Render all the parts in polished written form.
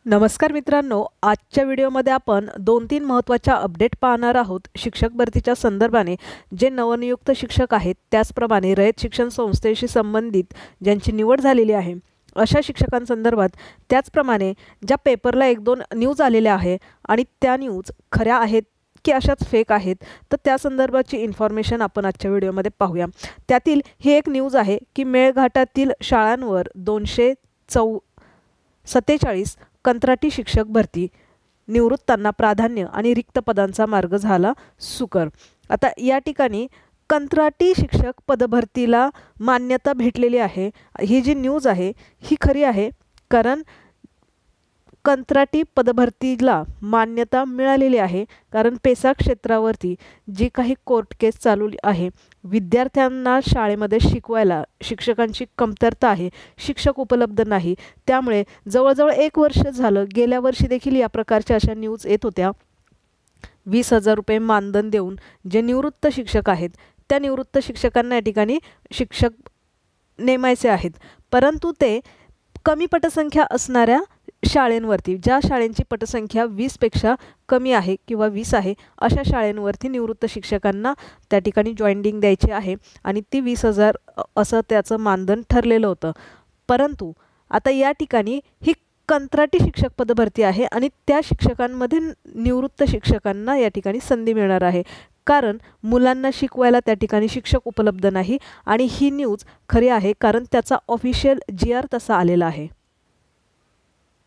नमस्कार मित्रांनो, आजच्या व्हिडिओमध्ये आपण 2-3 महत्त्वाच्या अपडेट पाहणार आहोत। शिक्षक भरतीच्या संदर्भाने जे नवनियुक्त शिक्षक आहेत, त्याचप्रमाणे रयत शिक्षण संस्थेशी संबंधित ज्यांची निवड झालेली आहे अशा शिक्षकांसंदर्भात, त्याचप्रमाणे ज्या पेपरला 1-2 न्यूज आलेल्या आहे आणि त्या न्यूज खऱ्या आहेत की अशाच फेक आहेत, तर त्या संदर्भाची इन्फॉर्मेशन आपण आजच्या व्हिडिओमध्ये पाहूया। त्यातील ही एक न्यूज आहे की मेळघाटातील शाळांवर 247 कंत्राटी शिक्षक भरती, निवृत्तांना प्राधान्य आणि रिक्त पदांचा मार्ग झाला सुकर। आता या ठिकाणी कंत्राटी शिक्षक पदभरतीला मान्यता भेटलेली आहे। ही जी न्यूज आहे ही खरी आहे, कारण कंत्राटी पदभरतीला मान्यता मिळालेली आहे, कारण पेसा क्षेत्रावरती जी काही कोर्ट केस चालू आहे, विद्यार्थ्यांना शाळेमध्ये शिकवायला शिक्षकांची कमतरता आहे, शिक्षक उपलब्ध नाही, त्यामुळे जवळजवळ 1 वर्ष झालं, गेल्या वर्षी देखील या प्रकारच्या अशा न्यूज येत होत्या। 20,000 रुपये मानधन देऊन जे निवृत्त शिक्षक आहेत, त्या निवृत्त शिक्षकांना या ठिकाणी शिक्षक नेमायचे आहेत, परंतु ते कमी पटसंख्या असणाऱ्या शाळेंवरती, ज्या शाळेंची पटसंख्या 20 पेक्षा कमी आहे किंवा 20 आहे, अशा शाळेंवरती निवृत्त शिक्षकांना त्या ठिकाणी जॉइनिंग द्यायची आहे आणि ती 20,000 असं त्याचं मानधन ठरलेलं होतं। परंतु आता या ठिकाणी ही कंत्राटी शिक्षक पदभरती आहे आणि त्या शिक्षकांमध्ये निवृत्त शिक्षकांना या ठिकाणी संधी मिळणार आहे, कारण मुलांना शिकवायला त्या ठिकाणी शिक्षक उपलब्ध नाही। आणि ही न्यूज खरी आहे, कारण त्याचा ऑफिशियल GR तसा आलेला आहे।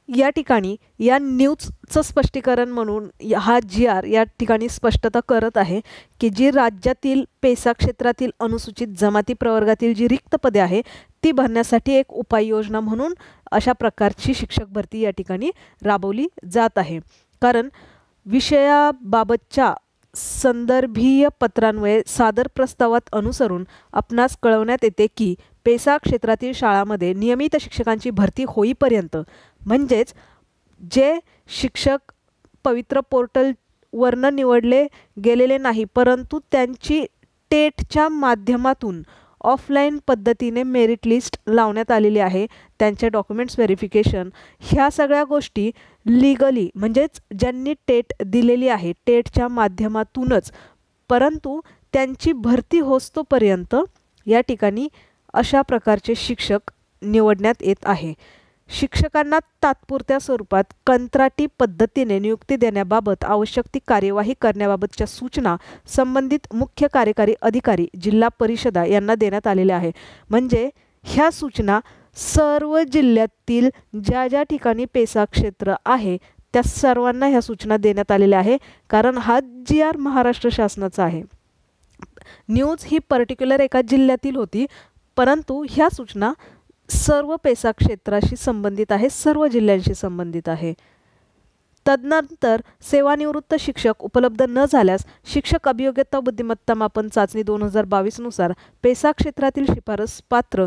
या ठिकाणी या न्यूजचं स्पष्टीकरण म्हणून हा GR या ठिकाणी स्पष्टता करत आहे की जी राज्यातील पेसा क्षेत्रातील अनुसूचित जमाती प्रवर्गातील जी रिक्त पदे आहे ती भरण्यासाठी एक उपाययोजना म्हणून अशा प्रकारची शिक्षक भरती या ठिकाणी राबवली जात आहे। कारण विषयाबाबतच्या संदर्भीय पत्रान्वये सादर प्रस्तावात अनुसरून आपणास कळवण्यात येते की पेसा क्षेत्रातील शाळांमध्ये नियमित शिक्षकांची भरती होईपर्यंत, म्हणजेच जे शिक्षक पवित्र पोर्टलवरनं निवडले गेलेले नाही, परंतु त्यांची टेटच्या माध्यमातून ऑफलाईन पद्धतीने मेरिट लिस्ट लावण्यात आलेली आहे, त्यांचे डॉक्युमेंट्स व्हेरिफिकेशन, ह्या सगळ्या गोष्टी लीगली, म्हणजेच ज्यांनी टेट दिलेली आहे टेटच्या माध्यमातूनच, परंतु त्यांची भरती होस्तोपर्यंत या ठिकाणी अशा प्रकारचे शिक्षक निवडण्यात येत आहे। शिक्षकांना तात्पुरत्या स्वरूपात कंत्राटी पद्धतीने नियुक्ती देण्याबाबत आवश्यक ती कार्यवाही करण्याबाबतच्या सूचना संबंधित मुख्य कार्यकारी अधिकारी जिल्हा परिषदा यांना देण्यात आलेल्या आहे। म्हणजे ह्या सूचना सर्व जिल्ह्यातील ज्या ठिकाणी पेसा क्षेत्र आहे त्या सर्वांना ह्या सूचना देण्यात आलेल्या आहे, कारण हा GR महाराष्ट्र शासनाचा आहे। न्यूज ही पर्टिक्युलर एका जिल्ह्यातील होती, परंतु ह्या सूचना सर्व पेसा क्षेत्राशी संबंधित आहे, सर्व जिल्ह्यांशी संबंधित आहे। तदनंतर सेवानिवृत्त शिक्षक उपलब्ध न झाल्यास शिक्षक अभियोग्यता बुद्धिमत्ता मापन चाचणी 2022 नुसार पेसा क्षेत्रातील शिफारस पात्र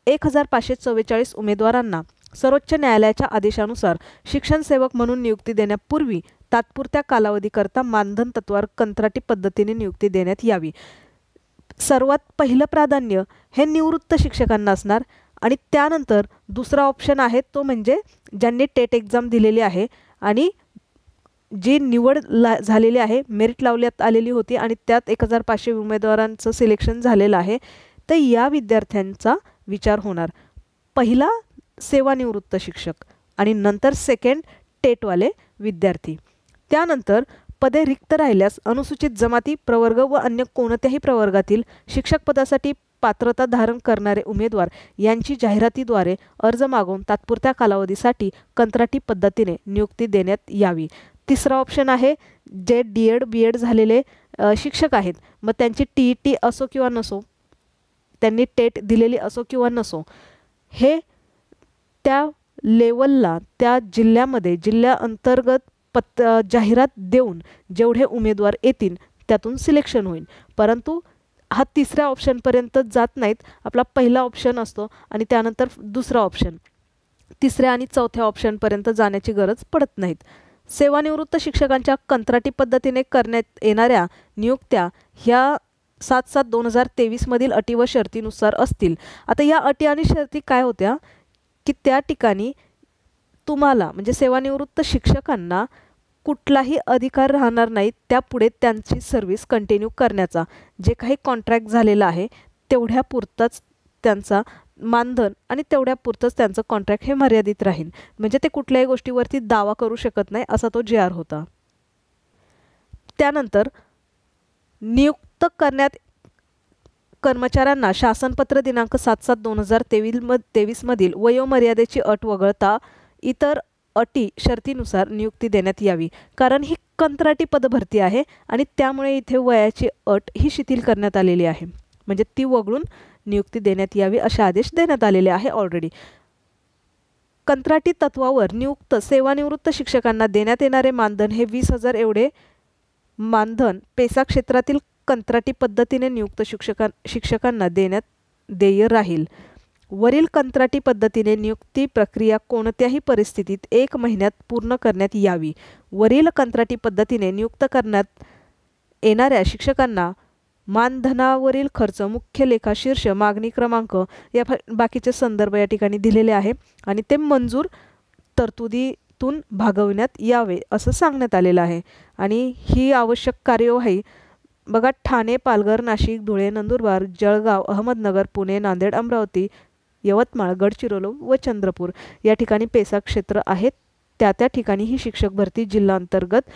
1544 उमेदवारांना सर्वोच्च न्यायालयाच्या आदेशानुसार शिक्षण सेवक म्हणून नियुक्ती देण्यापूर्वी तात्पुरत्या कालावधीकरता मानधन तत्वावर कंत्राटी पद्धतीने नियुक्ती देण्यात यावी। सर्वात पहिलं प्राधान्य हे निवृत्त शिक्षकांना असणार आणि त्यानंतर दुसरा ऑप्शन आहे तो म्हणजे ज्यांनी टेट एक्झाम दिलेली आहे आणि जी निवड झालेली आहे, मेरिट लावण्यात आलेली होती आणि त्यात 1500 उमेदवारांचं सिलेक्शन झालेलं आहे, तर या विद्यार्थ्यांचा विचार होणार। पहिला सेवानिवृत्त शिक्षक आणि नंतर सेकंड टेटवाले विद्यार्थी। त्यानंतर पदे रिक्त राहिल्यास अनुसूचित जमाती प्रवर्ग व अन्य कोणत्याही प्रवर्गातील शिक्षक पदासाठी पात्रता धारण करणारे उमेदवार यांची जाहिरातीद्वारे अर्ज मागवून तात्पुरत्या कालावधीसाठी कंत्राटी पद्धतीने नियुक्ती देण्यात यावी। तिसरा ऑप्शन आहे जे D.Ed. B.Ed. झालेले शिक्षक आहेत, मग त्यांची TET असो किंवा नसो, त्यांनी टेट दिलेली असो किंवा नसो, हे त्या लेवलला त्या जिल्ह्यामध्ये जिल्ह्याअंतर्गत जाहिरात देऊन जेवढे उमेदवार येतील त्यातून सिलेक्शन होईल। परंतु हा तिसऱ्या ऑप्शनपर्यंत जात नाहीत, आपला पहिला ऑप्शन असतो आणि त्यानंतर दुसरा ऑप्शन, तिसऱ्या आणि चौथ्या ऑप्शनपर्यंत जाण्याची गरज पडत नाहीत। सेवानिवृत्त शिक्षकांच्या कंत्राटी पद्धतीने करण्यात येणाऱ्या नियुक्त्या ह्या 7/7/2023 मधील अटी व शर्तीनुसार असतील। आता या अटी आणि शर्ती काय होत्या की त्या ठिकाणी तुम्हाला म्हणजे सेवानिवृत्त शिक्षकांना कुठलाही अधिकार राहणार नाही त्यापुढे त्यांची सर्व्हिस कंटिन्यू करण्याचा. जे काही कॉन्ट्रॅक्ट झालेला आहे तेवढ्यापुरताच त्यांचा मानधन आणि तेवढ्यापुरतंच त्यांचं कॉन्ट्रॅक्ट हे मर्यादित राहील. म्हणजे ते कुठल्याही गोष्टीवरती दावा करू शकत नाही असा तो JR होता. त्यानंतर नियुक्त करण्यात कर्मचाऱ्यांना शासनपत्र दिनांक 7/7/2023 मधील वयोमर्यादेची अट वगळता इतर अटी शर्तीनुसार नियुक्ती देण्यात यावी. कारण ही कंत्राटी पदभरती आहे आणि त्यामुळे इथे वयाची अट ही शिथिल करण्यात आलेली आहे. म्हणजे ती वगळून नियुक्ती देण्यात यावी असे आदेश देण्यात आलेले आहे ऑलरेडी. कंत्राटी तत्वावर नियुक्त सेवानिवृत्त शिक्षकांना देण्यात येणारे मानधन हे 20,000 एवढे मानधन पेसा क्षेत्रातील कंत्राटी पद्धतीने नियुक्त शिक्षकांना देण्यात देय राहील. वरील कंत्राटी पद्धतीने नियुक्ती प्रक्रिया कोणत्याही परिस्थितीत 1 महिन्यात पूर्ण करण्यात यावी. वरील कंत्राटी पद्धतीने नियुक्त करण्यात येणाऱ्या शिक्षकांना मानधनावरील खर्च मुख्य लेखा शीर्ष मागणी क्रमांक या बाकीचे संदर्भ या ठिकाणी दिलेले आहे आणि ते मंजूर तरतुदीतून भागवण्यात यावे असं सांगण्यात आलेलं आहे. आणि ही आवश्यक कार्यवाही बघा ठाणे, पालघर, नाशिक, धुळे, नंदुरबार, जळगाव, अहमदनगर, पुणे, नांदेड, अमरावती, यवतमाळ, गडचिरोली व चंद्रपूर या ठिकाणी पेसा क्षेत्र आहेत. त्या ठिकाणी ही शिक्षक भरती जिल्हांतर्गत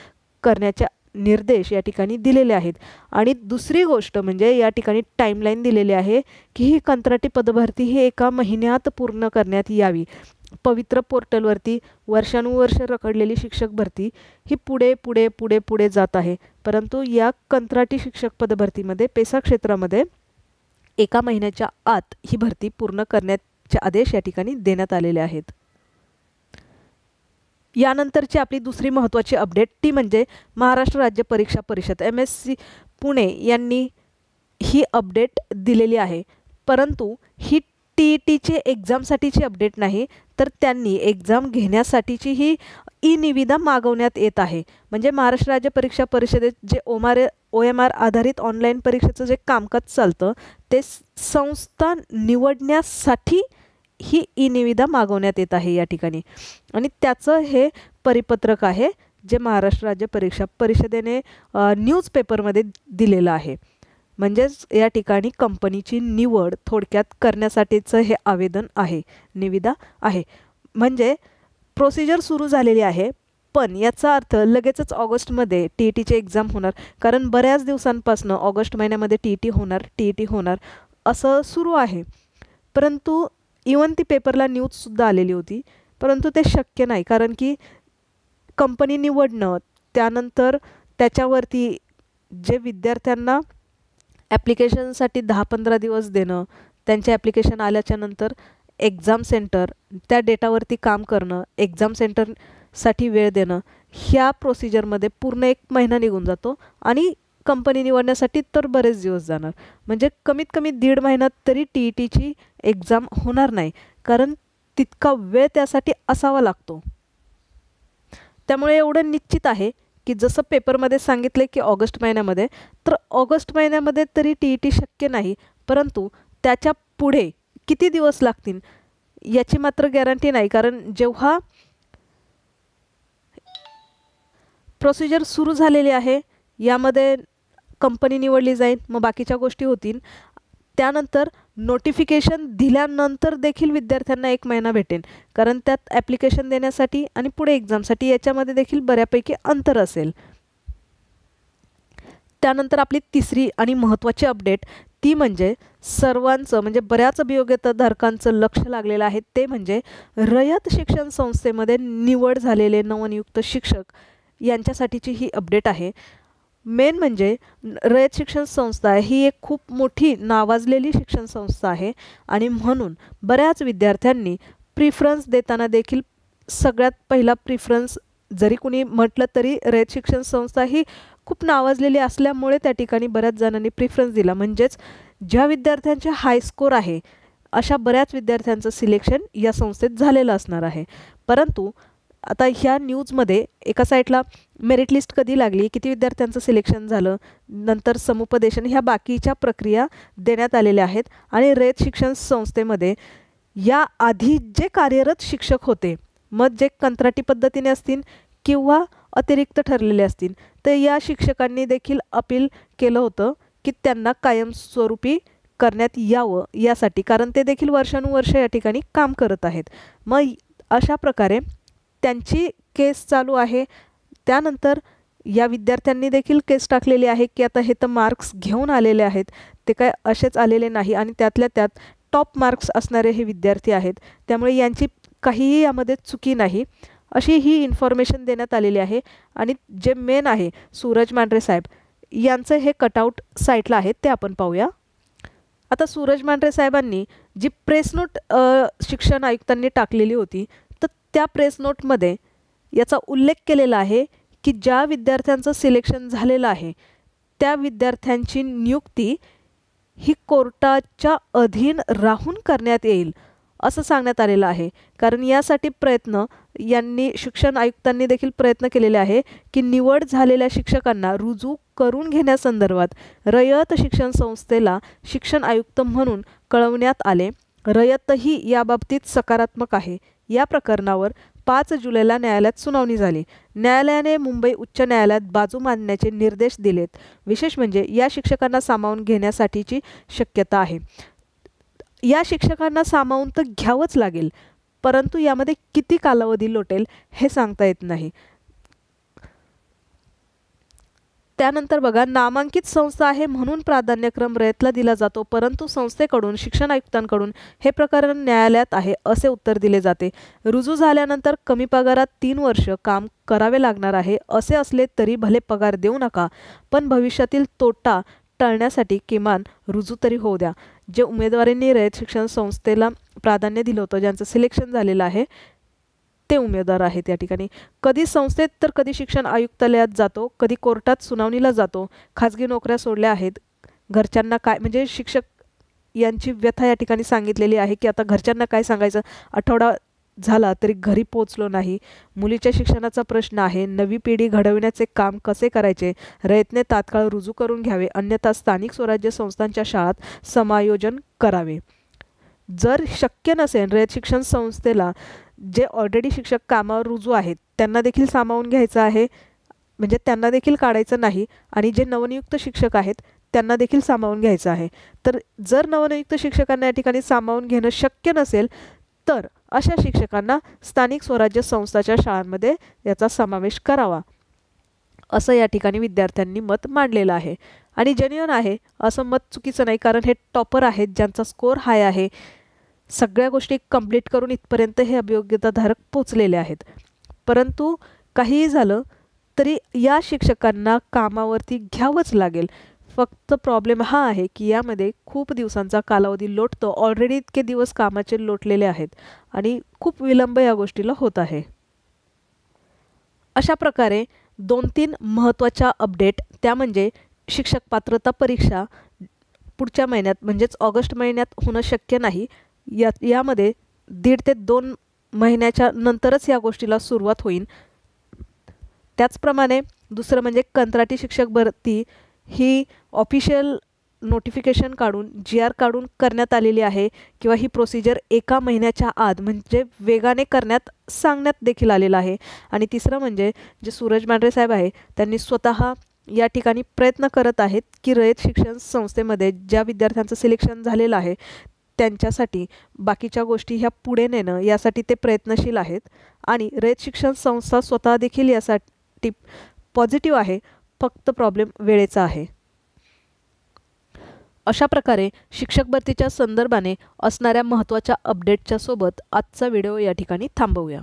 करण्याच्या निर्देश या ठिकाणी दिलेले आहेत. आणि दुसरी गोष्ट म्हणजे या ठिकाणी टाईमलाईन दिलेली आहे की ही कंत्राटी पदभरती ही 1 महिन्यात पूर्ण करण्यात यावी. पवित्र पोर्टलवरती वर्षानुवर्ष रखडलेली शिक्षक भरती ही पुढे पुढे पुढे पुढे जात आहे. परंतु या कंत्राटी शिक्षक पदभरतीमध्ये पेसा क्षेत्रामध्ये 1 महिन्याच्या आत ही भरती पूर्ण करण्याचे आदेश या ठिकाणी देण्यात आलेले आहेत. यानंतरची आपली दुसरी महत्त्वाची अपडेट ती म्हणजे महाराष्ट्र राज्य परीक्षा परिषद MSc पुणे यांनी ही अपडेट दिलेली आहे. परंतु ही TETची एक्झामसाठीची अपडेट नाही तर त्यांनी एक्झाम घेण्यासाठीची ही निविदा मागवण्यात येत आहे. म्हणजे महाराष्ट्र राज्य परीक्षा परिषदेत जे OMR आधारित ऑनलाईन परीक्षेचं जे कामकाज चालतं ते संस्था निवडण्यासाठी ही निविदा मागवण्यात येत आहे या ठिकाणी. आणि त्याचं हे परिपत्रक आहे जे महाराष्ट्र राज्य परीक्षा परिषदेने न्यूजपेपरमध्ये दिलेलं आहे. म्हणजेच या ठिकाणी कंपनीची निवड थोडक्यात करण्यासाठीचं हे आवेदन आहे, निविदा आहे. म्हणजे प्रोसिजर सुरू झालेली आहे पण याचा अर्थ लगेचच ऑगस्टमध्ये TETची एक्झाम होणार. कारण बऱ्याच दिवसांपासून ऑगस्ट महिन्यामध्ये TET होणार असं सुरू आहे. परंतु इवन ती पेपरला न्यूजसुद्धा आलेली होती. परंतु ते शक्य नाही कारण की कंपनी निवडणं त्यानंतर त्याच्यावरती जे विद्यार्थ्यांना ॲप्लिकेशनसाठी 10-15 दिवस देणं, त्यांचे ॲप्लिकेशन आल्याच्या नंतर एक्झाम सेंटर त्या डेटावरती काम करणं, एक्झाम सेंटरसाठी वेळ देणं, ह्या प्रोसिजरमध्ये पूर्ण 1 महिना निघून जातो आणि कंपनी निवडण्यासाठी तर बरेच दिवस जाणार. म्हणजे कमीत कमी 1.5 महिन्यात तरी TETची एक्झाम होणार नाही कारण तितका वेळ त्यासाठी असावा लागतो. त्यामुळे एवढं निश्चित आहे की जसं पेपरमध्ये सांगितले की ऑगस्ट महिन्यामध्ये, तर ऑगस्ट महिन्यामध्ये तरी TET शक्य नाही. परंतु त्याच्या पुढे किती दिवस लागतील याची मात्र गॅरंटी नाही. कारण जेव्हा प्रोसिजर सुरू झालेली आहे यामध्ये कंपनी निवडली जाईल, मग बाकीच्या गोष्टी होतील. त्यानंतर नोटिफिकेशन दिल्यानंतर देखील विद्यार्थ्यांना 1 महिना भेटेल कारण त्यात ॲप्लिकेशन देण्यासाठी आणि पुढे एक्झामसाठी याच्यामध्ये देखील बऱ्यापैकी अंतर असेल. त्यानंतर आपली तिसरी आणि महत्त्वाची अपडेट ती म्हणजे सर्वांचं म्हणजे बऱ्याच अभियोग्यताधारकांचं लक्ष लागलेलं आहे. ते म्हणजे रयत शिक्षण संस्थेमध्ये निवड झालेले नवनियुक्त शिक्षक यांच्यासाठीची ही अपडेट आहे. मेन म्हणजे रयत शिक्षण संस्था ही एक खूप मोठी नावाजलेली शिक्षण संस्था आहे आणि म्हणून बऱ्याच विद्यार्थ्यांनी प्रिफरन्स देताना देखील सगळ्यात पहिला प्रिफरन्स जरी कुणी म्हटलं तरी रयत शिक्षण संस्था ही खूप नावाजलेली असल्यामुळे त्या ठिकाणी बऱ्याच जणांनी प्रिफरन्स दिला. म्हणजेच ज्या विद्यार्थ्यांचे हाय स्कोर आहे अशा बऱ्याच विद्यार्थ्यांचं सिलेक्शन या संस्थेत झालेलं असणार आहे. परंतु आता ह्या न्यूजमध्ये एका साईडला मेरिट लिस्ट कधी लागली, किती विद्यार्थ्यांचं सिलेक्शन झालं, नंतर समुपदेशन ह्या बाकीच्या प्रक्रिया देण्यात आलेल्या आहेत. आणि रयत शिक्षण संस्थेमध्ये या आधी जे कार्यरत शिक्षक होते मग जे कंत्राटी पद्धतीने असतील किंवा अतिरिक्त ठरलेले असतील, तर या शिक्षकांनी देखील अपील केलं होतं की त्यांना कायमस्वरूपी करण्यात यावं यासाठी, कारण ते देखील वर्षानुवर्ष या ठिकाणी काम करत आहेत. मग अशा प्रकारे त्यांची केस चालू आहे. त्यानंतर या विद्यार्थ्यांनी देखील केस टाकलेली आहे की आता हे तर मार्क्स घेऊन आलेले आहेत, ते काय असेच आलेले नाही आणि त्यातल्या त्यात टॉप मार्क्स असणारे हे विद्यार्थी आहेत, त्यामुळे यांची काहीही यामध्ये चुकी नाही, अशी ही इन्फॉर्मेशन देण्यात आलेली आहे. आणि जे मेन आहे सूरज मांढरे साहेब यांचं हे कटआउट साईटला आहे, ते आपण पाहूया. आता सूरज मांढरे साहेबांनी जी प्रेस नोट शिक्षण आयुक्तांनी टाकलेली होती, तर त्या प्रेस नोटमध्ये याचा उल्लेख केलेला आहे की ज्या विद्यार्थ्यांचं सिलेक्शन झालेलं आहे त्या विद्यार्थ्यांची नियुक्ती ही कोर्टाच्या अधीन राहून करण्यात येईल असं सांगण्यात आलेलं आहे. कारण यासाठी शिक्षण आयुक्तांनी देखील प्रयत्न केलेले आहे की निवड झालेल्या शिक्षकांना रुजू करून घेण्यासंदर्भात रयत शिक्षण संस्थेला शिक्षण आयुक्त म्हणून कळवण्यात आले. रयतही याबाबतीत सकारात्मक आहे. या प्रकरणावर 5 जुलैला न्यायालयात सुनावणी झाली. न्यायालयाने मुंबई उच्च न्यायालयात बाजू मांडण्याचे निर्देश दिलेत. विशेष म्हणजे या शिक्षकांना सामावून घेण्यासाठीची शक्यता आहे. या शिक्षकांना सामावून तर घ्यावंच लागेल, परंतु यामध्ये किती कालावधी लोटेल हे सांगता येत नाही. त्यानंतर बघा, नामांकित संस्था आहे म्हणून प्राधान्यक्रम रयतला दिला जातो, परंतु संस्थेकडून शिक्षण आयुक्तांकडून हे प्रकरण न्यायालयात आहे असे उत्तर दिले जाते. रुजू झाल्यानंतर कमी पगारात 3 वर्ष काम करावे लागणार आहे. असे असले तरी भले पगार देऊ नका, पण भविष्यातील तोटा टाळण्यासाठी किमान रुजू तरी होऊ द्या. जे उमेदवारांनी रयत शिक्षण संस्थेला प्राधान्य दिलं होतं, ज्यांचं सिलेक्शन झालेलं आहे, ते उमेदवार आहेत या ठिकाणी. कधी संस्थेत तर कधी शिक्षण आयुक्तालयात जातो, कधी कोर्टात सुनावणीला जातो. खाजगी नोकऱ्या सोडल्या आहेत. घरच्यांना काय, म्हणजे शिक्षक यांची व्यथा या ठिकाणी सांगितलेली आहे की आता घरच्यांना काय सांगायचं, आठवडा झाला तरी घरी पोचलो नाही. मुलीच्या शिक्षणाचा प्रश्न आहे. नवी पिढी घडविण्याचे काम कसे करायचे, रयतने तात्काळ रुजू करून घ्यावे, अन्यथा स्थानिक स्वराज्य संस्थांच्या शाळात समायोजन करावे. जर शक्य नसेल रयत शिक्षण संस्थेला जे ऑलरेडी शिक्षक कामावर रुजू आहेत त्यांना देखील सामावून घ्यायचं आहे, म्हणजे त्यांना देखील काढायचं नाही, आणि जे नवनियुक्त शिक्षक आहेत त्यांना देखील सामावून घ्यायचं आहे. तर जर नवनियुक्त शिक्षकांना या ठिकाणी सामावून घेणं शक्य नसेल तर अशा शिक्षकांना स्थानिक स्वराज्य संस्थाच्या शाळांमध्ये याचा समावेश करावा, असं या ठिकाणी विद्यार्थ्यांनी मत मांडलेलं आहे. आणि जेन्युइन आहे असं मत चुकीचं नाही, कारण हे टॉपर आहेत, ज्यांचा स्कोर हाय आहे. सगळ्या गोष्टी कंप्लीट करून इथपर्यंत हे अभियोग्यताधारक पोचलेले आहेत. परंतु काहीही झालं तरी या शिक्षकांना कामावरती घ्यावंच लागेल. फक्त प्रॉब्लेम हा आहे की यामध्ये खूप दिवसांचा कालावधी लोटतो. ऑलरेडी इतके दिवस कामाचे लोटलेले आहेत आणि खूप विलंब या गोष्टीला होत आहे. अशा प्रकारे 2-3 महत्त्वाच्या अपडेट, त्या म्हणजे शिक्षक पात्रता परीक्षा पुढच्या महिन्यात म्हणजेच ऑगस्ट महिन्यात होणं शक्य नाही. यामध्ये 1.5 ते 2 महिन्याच्या नंतरच या गोष्टीला सुरुवात होईल. त्याचप्रमाणे दुसरं म्हणजे कंत्राटी शिक्षक भरती ही ऑफिशियल नोटिफिकेशन काढून GR काढून करण्यात आलेली आहे, किंवा ही प्रोसिजर 1 महिन्याच्या आत म्हणजे वेगाने करण्यात सांगण्यात देखील आलेलं आहे. आणि तिसरं म्हणजे जे सूरज मांढरे साहेब आहे त्यांनी स्वतः या ठिकाणी प्रयत्न करत आहेत की रयत शिक्षण संस्थेमध्ये ज्या विद्यार्थ्यांचं सिलेक्शन झालेलं आहे त्यांच्यासाठी बाकीच्या गोष्टी ह्या पुढे नेणं, यासाठी ते प्रयत्नशील आहेत. आणि रयत शिक्षण संस्था स्वतः देखील यासाठी पॉझिटिव्ह आहे, फक्त प्रॉब्लेम वेळेचा आहे. अशा प्रकारे शिक्षक भरतीच्या संदर्भाने असणाऱ्या महत्त्वाच्या अपडेटच्या सोबत आजचा व्हिडिओ या ठिकाणी थांबवूया.